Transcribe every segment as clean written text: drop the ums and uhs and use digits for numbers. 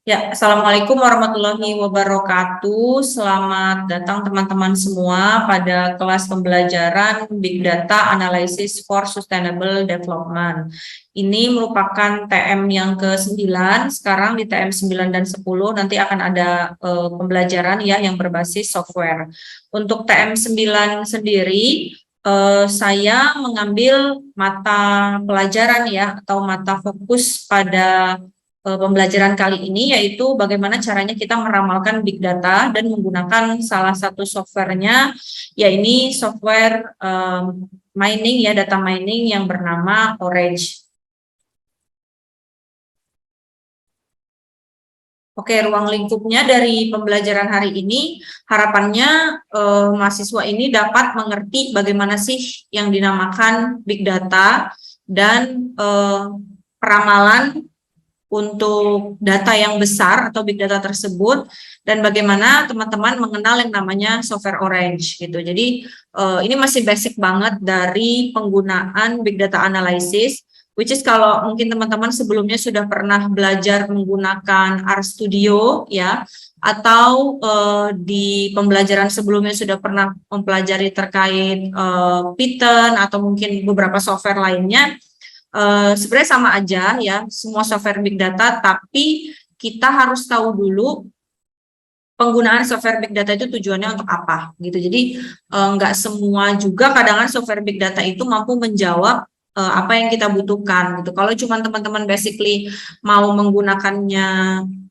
Ya, Assalamualaikum warahmatullahi wabarakatuh. Selamat datang teman-teman semua pada kelas pembelajaran Big Data Analysis for Sustainable Development. Ini merupakan TM yang ke-9, sekarang di TM 9 dan 10 nanti akan ada pembelajaran ya yang berbasis software. Untuk TM 9 sendiri, saya mengambil mata pelajaran ya atau mata fokus pada pembelajaran kali ini yaitu bagaimana caranya kita meramalkan big data dan menggunakan salah satu softwarenya, yaitu software mining ya, data mining yang bernama Orange. Oke, ruang lingkupnya dari pembelajaran hari ini, harapannya mahasiswa ini dapat mengerti bagaimana sih yang dinamakan big data dan peramalan untuk data yang besar atau big data tersebut, dan bagaimana teman-teman mengenal yang namanya software Orange gitu. Jadi ini masih basic banget dari penggunaan big data analysis, which is kalau mungkin teman-teman sebelumnya sudah pernah belajar menggunakan RStudio ya, atau di pembelajaran sebelumnya sudah pernah mempelajari terkait Python atau mungkin beberapa software lainnya. Sebenarnya sama aja ya, semua software big data, tapi kita harus tahu dulu penggunaan software big data itu tujuannya untuk apa gitu. Jadi nggak semua juga kadang-kadang software big data itu mampu menjawab apa yang kita butuhkan gitu. Kalau cuma teman-teman basically mau menggunakannya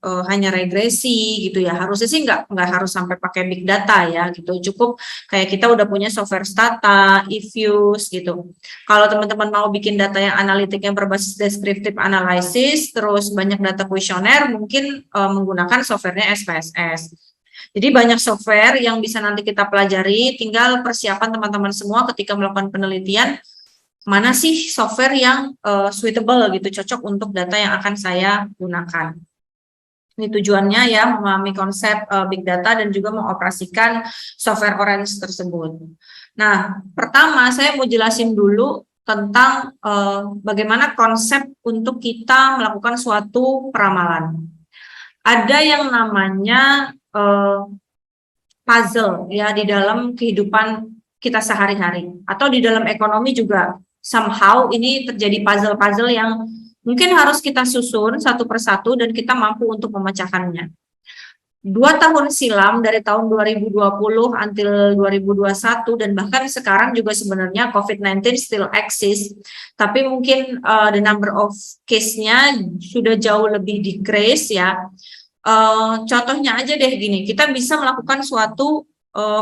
hanya regresi gitu ya, harusnya sih nggak harus sampai pakai big data ya gitu. Cukup kayak kita udah punya software Stata, eViews gitu. Kalau teman-teman mau bikin data yang analitik yang berbasis descriptive analysis, terus banyak data kuesioner, mungkin menggunakan softwarenya SPSS. Jadi banyak software yang bisa nanti kita pelajari, tinggal persiapan teman-teman semua ketika melakukan penelitian, mana sih software yang suitable gitu, cocok untuk data yang akan saya gunakan. Ini tujuannya ya, memahami konsep big data dan juga mengoperasikan software Orange tersebut. Nah, pertama saya mau jelasin dulu tentang bagaimana konsep untuk kita melakukan suatu peramalan. Ada yang namanya puzzle ya di dalam kehidupan kita sehari-hari, atau di dalam ekonomi juga somehow ini terjadi puzzle-puzzle yang mungkin harus kita susun satu persatu dan kita mampu untuk memecahkannya. 2 tahun silam, dari tahun 2020 until 2021, dan bahkan sekarang juga sebenarnya COVID-19 still exist, tapi mungkin the number of case-nya sudah jauh lebih decrease ya. Contohnya aja deh gini, kita bisa melakukan suatu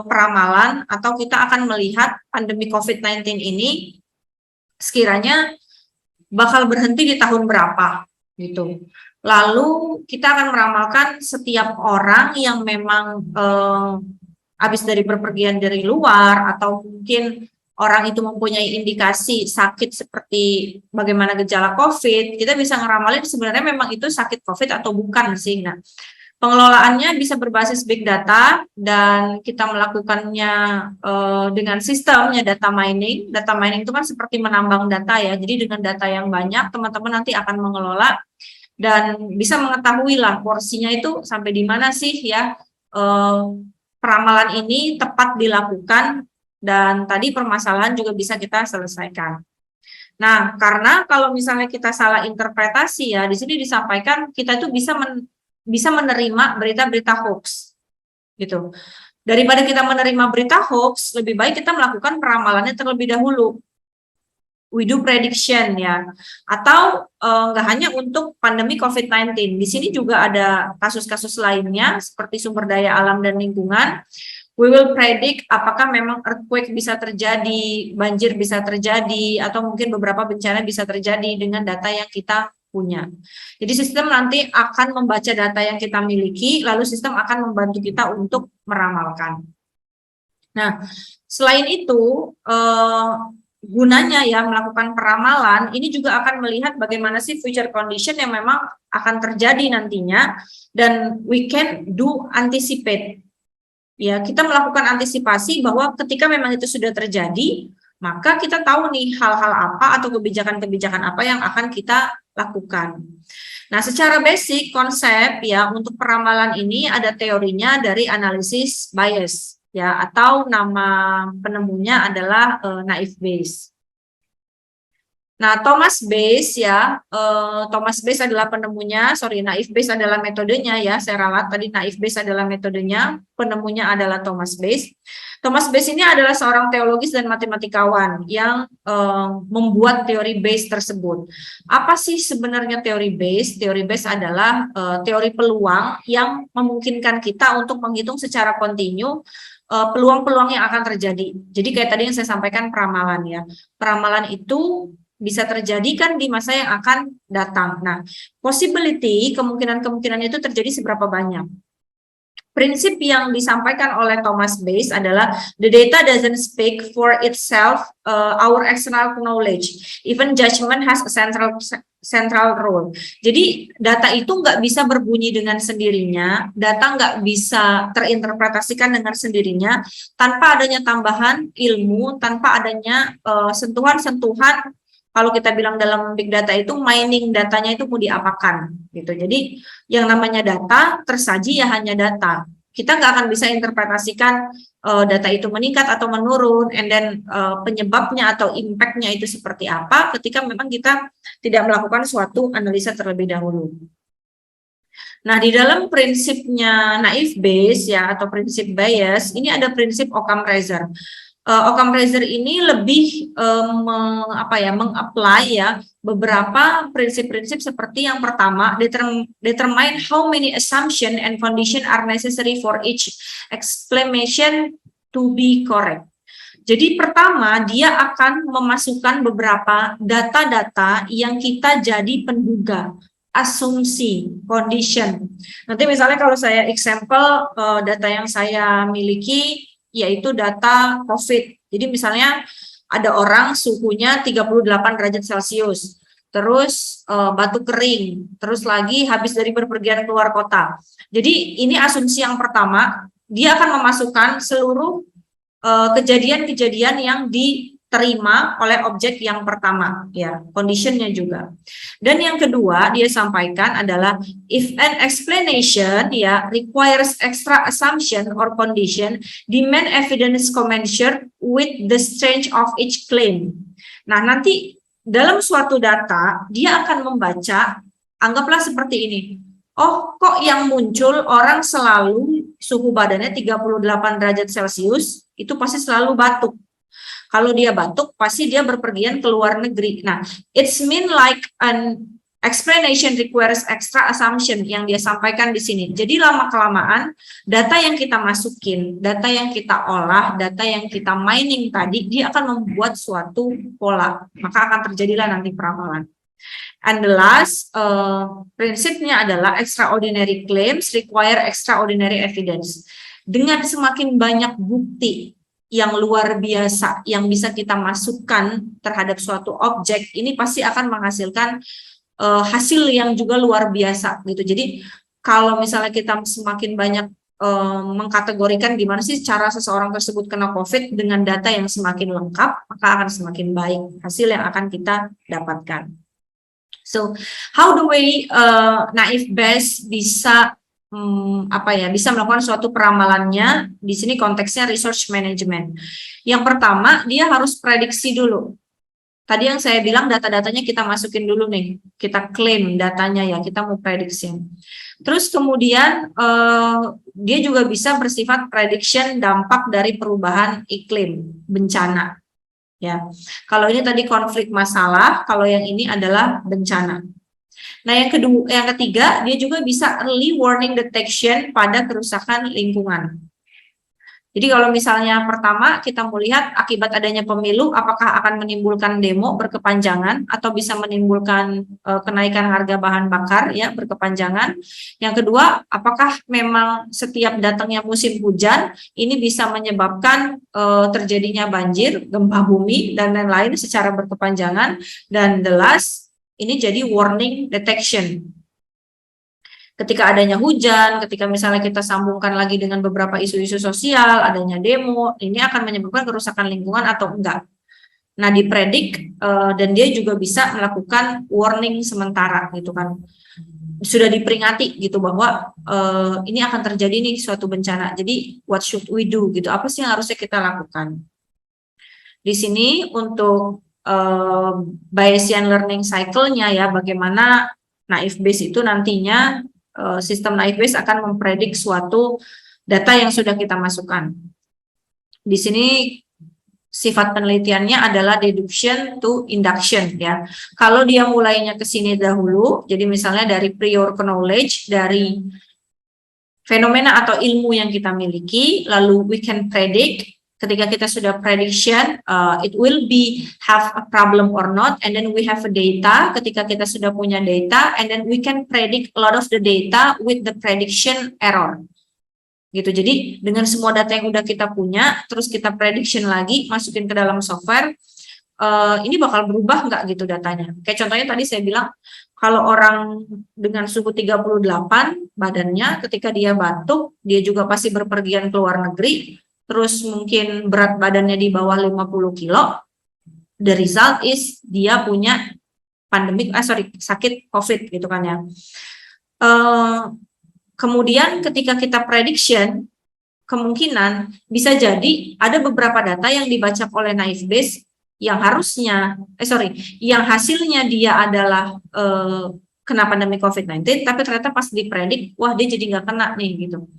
peramalan atau kita akan melihat pandemi COVID-19 ini sekiranya bakal berhenti di tahun berapa gitu. Lalu kita akan meramalkan setiap orang yang memang habis dari berpergian dari luar, atau mungkin orang itu mempunyai indikasi sakit seperti bagaimana gejala COVID, kita bisa ngeramalin sebenarnya memang itu sakit COVID atau bukan sih. Nah, pengelolaannya bisa berbasis big data dan kita melakukannya dengan sistemnya data mining. Data mining itu kan seperti menambang data ya. Jadi dengan data yang banyak, teman-teman nanti akan mengelola dan bisa mengetahui lah porsinya itu sampai di mana sih ya peramalan ini tepat dilakukan, dan tadi permasalahan juga bisa kita selesaikan. Nah, karena kalau misalnya kita salah interpretasi ya, di sini disampaikan kita itu bisa menerima berita-berita hoax gitu. Daripada kita menerima berita hoax, lebih baik kita melakukan peramalannya terlebih dahulu. We do prediction ya. Atau nggak hanya untuk pandemi COVID-19. Di sini juga ada kasus-kasus lainnya seperti sumber daya alam dan lingkungan. We will predict apakah memang earthquake bisa terjadi, banjir bisa terjadi, atau mungkin beberapa bencana bisa terjadi dengan data yang kita punya. Jadi sistem nanti akan membaca data yang kita miliki, lalu sistem akan membantu kita untuk meramalkan. Nah, selain itu, gunanya ya melakukan peramalan, ini juga akan melihat bagaimana sih future condition yang memang akan terjadi nantinya, dan we can do anticipate. Ya, kita melakukan antisipasi bahwa ketika memang itu sudah terjadi, maka kita tahu nih hal-hal apa atau kebijakan-kebijakan apa yang akan kita lakukan. Nah, secara basic konsep ya untuk peramalan ini ada teorinya dari analisis Bayes ya, atau nama penemunya adalah naive Bayes. Nah, Thomas Bayes ya, Thomas Bayes adalah penemunya, naive Bayes adalah metodenya ya, saya ralat tadi naive Bayes adalah metodenya, penemunya adalah Thomas Bayes. Thomas Bayes ini adalah seorang teologis dan matematikawan yang membuat teori Bayes tersebut. Apa sih sebenarnya teori Bayes? Teori Bayes adalah teori peluang yang memungkinkan kita untuk menghitung secara kontinu peluang-peluang yang akan terjadi. Jadi kayak tadi yang saya sampaikan peramalan ya. Peramalan itu bisa terjadi kan di masa yang akan datang. Nah, possibility, kemungkinan-kemungkinan itu terjadi seberapa banyak. Prinsip yang disampaikan oleh Thomas Bayes adalah the data doesn't speak for itself, our external knowledge, even judgment has a central role. Jadi data itu nggak bisa berbunyi dengan sendirinya, data nggak bisa terinterpretasikan dengan sendirinya tanpa adanya tambahan ilmu, tanpa adanya sentuhan-sentuhan. Kalau kita bilang dalam big data itu mining datanya itu mau diapakan gitu. Jadi yang namanya data tersaji ya hanya data. Kita nggak akan bisa interpretasikan data itu meningkat atau menurun, and then penyebabnya atau impact-nya itu seperti apa ketika memang kita tidak melakukan suatu analisa terlebih dahulu. Nah, di dalam prinsipnya naive Bayes ya atau prinsip Bayes, ini ada prinsip Occam-Razor. Occam-Razor ini lebih meng-apply ya beberapa prinsip-prinsip seperti yang pertama, determine how many assumption and condition are necessary for each explanation to be correct. Jadi pertama, dia akan memasukkan beberapa data-data yang kita jadi penduga, asumsi, condition. Nanti misalnya kalau saya example data yang saya miliki yaitu data COVID. Jadi misalnya ada orang suhunya 38 derajat Celcius, terus batuk kering, terus lagi habis dari berpergian keluar kota. Jadi ini asumsi yang pertama, dia akan memasukkan seluruh kejadian-kejadian yang diterima oleh objek yang pertama, ya, conditionnya juga. Dan yang kedua dia sampaikan adalah if an explanation ya requires extra assumption or condition, demand evidence commensurate with the strength of each claim. Nah, nanti dalam suatu data dia akan membaca, anggaplah seperti ini. Oh, kok yang muncul orang selalu suhu badannya 38 derajat Celcius, itu pasti selalu batuk. Kalau dia batuk, pasti dia berpergian ke luar negeri. Nah, it's mean like an explanation requires extra assumption yang dia sampaikan di sini. Jadi lama-kelamaan, data yang kita masukin, data yang kita olah, data yang kita mining tadi, dia akan membuat suatu pola. Maka akan terjadilah nanti peramalan. And the last prinsipnya adalah extraordinary claims require extraordinary evidence. Dengan semakin banyak bukti yang luar biasa yang bisa kita masukkan terhadap suatu objek, ini pasti akan menghasilkan hasil yang juga luar biasa gitu. Jadi kalau misalnya kita semakin banyak mengkategorikan gimana sih cara seseorang tersebut kena COVID dengan data yang semakin lengkap, maka akan semakin baik hasil yang akan kita dapatkan. So, how do we naive Bayes bisa bisa melakukan suatu peramalannya? Di sini konteksnya research management. Yang pertama, dia harus prediksi dulu. Tadi yang saya bilang data-datanya kita masukin dulu nih, kita klaim datanya ya, kita mau prediksi. Terus kemudian dia juga bisa bersifat prediction dampak dari perubahan iklim, bencana. Ya, kalau ini tadi konflik masalah, kalau yang ini adalah bencana. Nah, yang ketiga, dia juga bisa early warning detection pada kerusakan lingkungan. Jadi kalau misalnya pertama kita melihat akibat adanya pemilu, apakah akan menimbulkan demo berkepanjangan atau bisa menimbulkan kenaikan harga bahan bakar ya berkepanjangan. Yang kedua, apakah memang setiap datangnya musim hujan ini bisa menyebabkan terjadinya banjir, gempa bumi dan lain-lain secara berkepanjangan. Dan the last, ini jadi warning detection. Ketika adanya hujan, ketika misalnya kita sambungkan lagi dengan beberapa isu-isu sosial, adanya demo, ini akan menyebabkan kerusakan lingkungan atau enggak. Nah, dipredik dan dia juga bisa melakukan warning sementara gitu kan. sudah diperingati gitu bahwa ini akan terjadi nih suatu bencana. Jadi what should we do gitu? Apa sih yang harusnya kita lakukan? Di sini untuk Bayesian learning cycle-nya ya, bagaimana naive Bayes itu nantinya sistem naive Bayes akan mempredik suatu data yang sudah kita masukkan. Di sini sifat penelitiannya adalah deduction to induction ya. Kalau dia mulainya ke sini dahulu, jadi misalnya dari prior knowledge, dari fenomena atau ilmu yang kita miliki, lalu we can predict. Ketika kita sudah prediction, it will be have a problem or not, and then we have a data. Ketika kita sudah punya data, and then we can predict a lot of the data with the prediction error. Gitu. Jadi dengan semua data yang udah kita punya, terus kita prediction lagi, masukin ke dalam software, ini bakal berubah nggak gitu datanya. Kayak contohnya tadi saya bilang, kalau orang dengan suhu 38 badannya, ketika dia batuk, dia juga pasti berpergian ke luar negeri, terus mungkin berat badannya di bawah 50 kilo, the result is dia punya sakit COVID gitu kan ya. Kemudian ketika kita prediction, kemungkinan bisa jadi ada beberapa data yang dibaca oleh naive Bayes yang harusnya, yang hasilnya dia adalah kena pandemi COVID-19, tapi ternyata pas dipredik, wah dia jadi nggak kena nih gitu.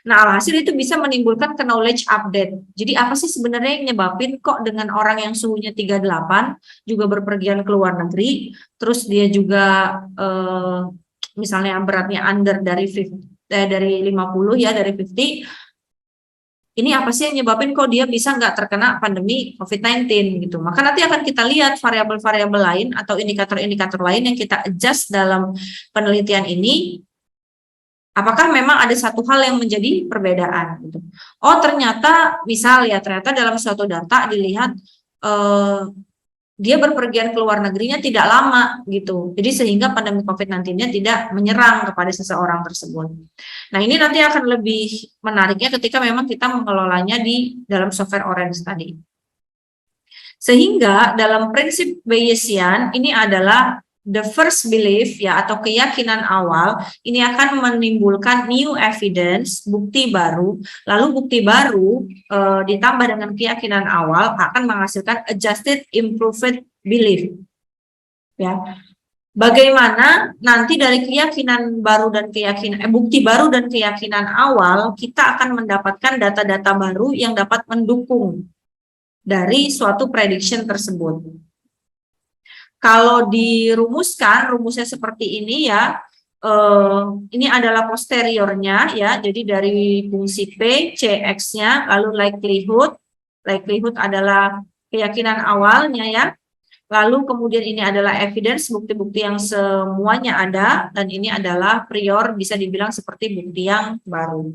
Nah, alhasil itu bisa menimbulkan knowledge update. Jadi apa sih sebenarnya yang nyebabin kok dengan orang yang suhunya 38 juga berpergian ke luar negeri, terus dia juga misalnya beratnya under dari 50 ya, dari 50, ini apa sih yang nyebabin kok dia bisa nggak terkena pandemi COVID-19 gitu. Maka nanti akan kita lihat variabel-variabel lain atau indikator-indikator lain yang kita adjust dalam penelitian ini. Apakah memang ada satu hal yang menjadi perbedaan gitu. Oh ternyata ternyata dalam suatu data dilihat dia berpergian ke luar negerinya tidak lama gitu. Jadi sehingga pandemi COVID-19-nya tidak menyerang kepada seseorang tersebut. Nah ini nanti akan lebih menariknya ketika memang kita mengelolanya di dalam software Orange tadi. Sehingga dalam prinsip Bayesian ini adalah the first belief ya atau keyakinan awal ini akan menimbulkan new evidence, bukti baru, lalu bukti baru ditambah dengan keyakinan awal akan menghasilkan adjusted improved belief. Ya. Bagaimana nanti dari keyakinan baru dan bukti baru dan keyakinan awal kita akan mendapatkan data-data baru yang dapat mendukung dari suatu prediction tersebut. Kalau dirumuskan, rumusnya seperti ini ya, ini adalah posteriornya ya, jadi dari fungsi P, CX-nya, lalu likelihood adalah keyakinan awalnya ya, lalu kemudian ini adalah evidence, bukti-bukti yang semuanya ada, dan ini adalah prior, bisa dibilang seperti bukti yang baru.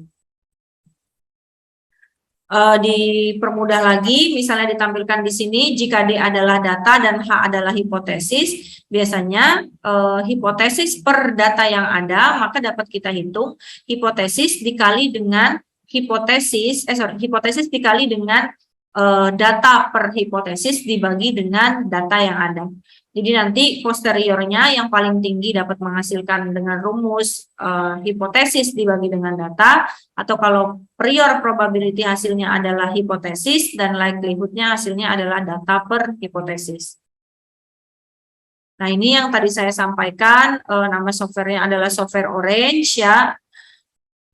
Dipermudah lagi, misalnya ditampilkan di sini, jika D adalah data dan H adalah hipotesis, biasanya hipotesis per data yang ada, maka dapat kita hitung hipotesis dikali dengan hipotesis dikali dengan data per hipotesis dibagi dengan data yang ada. Jadi nanti posteriornya yang paling tinggi dapat menghasilkan dengan rumus hipotesis dibagi dengan data, atau kalau prior probability hasilnya adalah hipotesis dan likelihoodnya hasilnya adalah data per hipotesis. Nah ini yang tadi saya sampaikan, nama softwarenya adalah software Orange ya.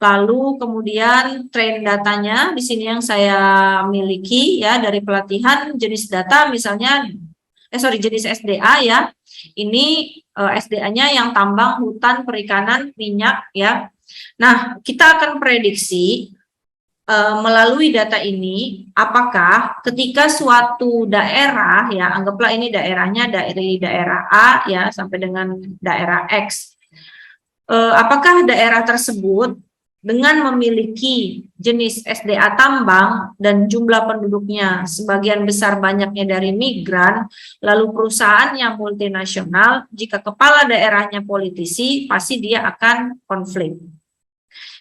Lalu kemudian train datanya di sini yang saya miliki ya, dari pelatihan jenis data misalnya jenis SDA ya. Ini SDA-nya yang tambang, hutan, perikanan, minyak ya. Nah, kita akan prediksi melalui data ini apakah ketika suatu daerah ya, anggaplah ini daerahnya dari daerah A ya sampai dengan daerah X. Apakah daerah tersebut dengan memiliki jenis SDA tambang dan jumlah penduduknya sebagian besar banyaknya dari migran, lalu perusahaannya multinasional, jika kepala daerahnya politisi, pasti dia akan konflik.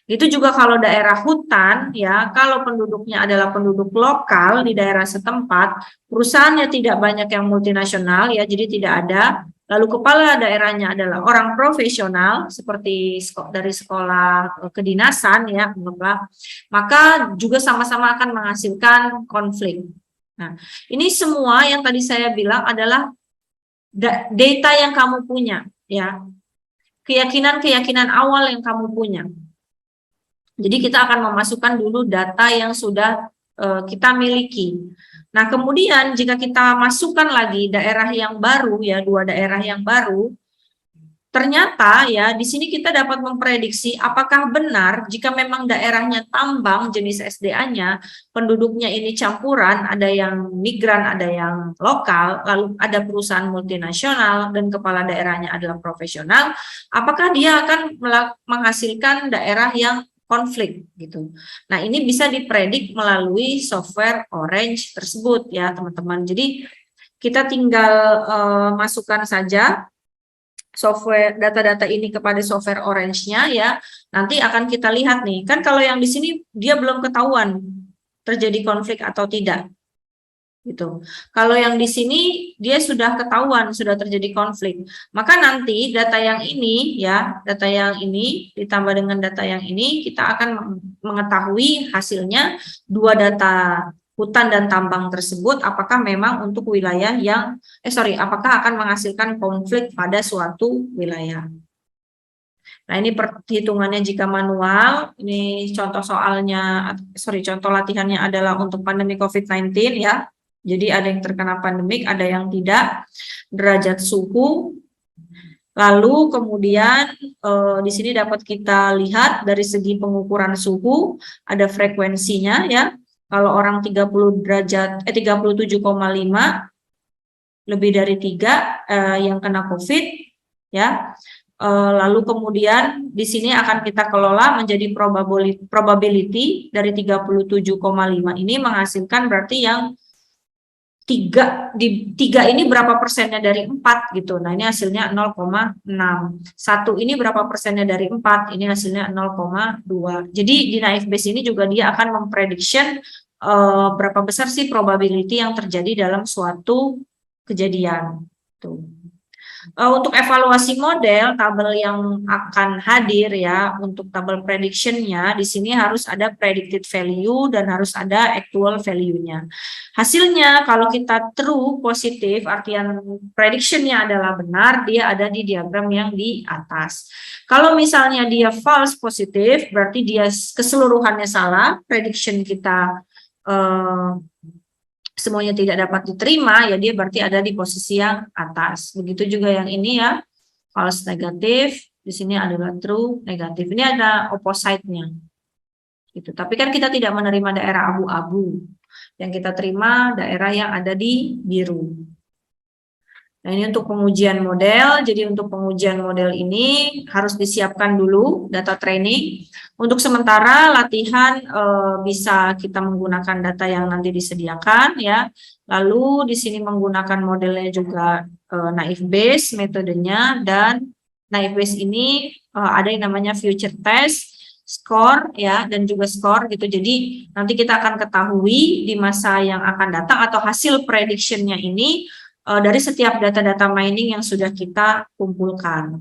Itu juga kalau daerah hutan, ya, kalau penduduknya adalah penduduk lokal di daerah setempat, perusahaannya tidak banyak yang multinasional, ya, jadi tidak ada lalu kepala daerahnya adalah orang profesional seperti dari sekolah adalah orang profesional seperti dari sekolah kedinasan ya, maka juga sama-sama akan menghasilkan konflik. Nah, ini semua yang tadi saya bilang adalah data yang kamu punya ya, keyakinan-keyakinan awal yang kamu punya. Jadi kita akan memasukkan dulu data yang sudah kita miliki. Nah, kemudian jika kita masukkan lagi daerah yang baru ya, 2 daerah yang baru, ternyata ya di sini kita dapat memprediksi apakah benar jika memang daerahnya tambang jenis SDA-nya, penduduknya ini campuran, ada yang migran, ada yang lokal, lalu ada perusahaan multinasional dan kepala daerahnya adalah profesional, apakah dia akan menghasilkan daerah yang konflik gitu. Nah, ini bisa dipredik melalui software Orange tersebut ya, teman-teman. Jadi kita tinggal masukkan saja software data-data ini kepada software Orange-nya ya. Nanti akan kita lihat nih. Kan kalau yang di sini dia belum ketahuan terjadi konflik atau tidak. Gitu. Kalau yang di sini dia sudah ketahuan sudah terjadi konflik, maka nanti data yang ini ya, data yang ini ditambah dengan data yang ini, kita akan mengetahui hasilnya 2 data hutan dan tambang tersebut apakah memang untuk wilayah yang apakah akan menghasilkan konflik pada suatu wilayah. Nah, ini perhitungannya jika manual. Ini contoh soalnya, contoh latihannya adalah untuk pandemi COVID-19 ya. Jadi ada yang terkena pandemik, ada yang tidak. Derajat suhu. Lalu kemudian di sini dapat kita lihat dari segi pengukuran suhu, ada frekuensinya ya. Kalau orang 30 derajat 37,5 lebih dari 3 yang kena COVID ya. Lalu kemudian di sini akan kita kelola menjadi probability dari 37,5 ini menghasilkan berarti yang 3 ini berapa persennya dari 4 gitu. Nah, ini hasilnya 0,6. 1 ini berapa persennya dari 4? Ini hasilnya 0,2. Jadi di Naive Bayes ini juga dia akan memprediction berapa besar sih probability yang terjadi dalam suatu kejadian. Tuh. Untuk evaluasi model, tabel yang akan hadir ya, untuk tabel prediction-nya, di sini harus ada predicted value dan harus ada actual value-nya. Hasilnya, kalau kita true, positif, artian prediction-nya adalah benar, dia ada di diagram yang di atas. Kalau misalnya dia false positif, berarti dia keseluruhannya salah, prediction kita semuanya tidak dapat diterima, ya dia berarti ada di posisi yang atas. Begitu juga yang ini ya, false negatif, di sini adalah true negatif. Ini ada opposite-nya. Gitu. Tapi kan kita tidak menerima daerah abu-abu. Yang kita terima daerah yang ada di biru. Nah, ini untuk pengujian model. Jadi untuk pengujian model ini harus disiapkan dulu data training. Untuk sementara latihan bisa kita menggunakan data yang nanti disediakan ya. Lalu di sini menggunakan modelnya juga Naive Bayes metodenya, dan Naive Bayes ini ada yang namanya future test, score ya, dan juga score gitu. Jadi nanti kita akan ketahui di masa yang akan datang atau hasil prediction-nya ini dari setiap data-data mining yang sudah kita kumpulkan.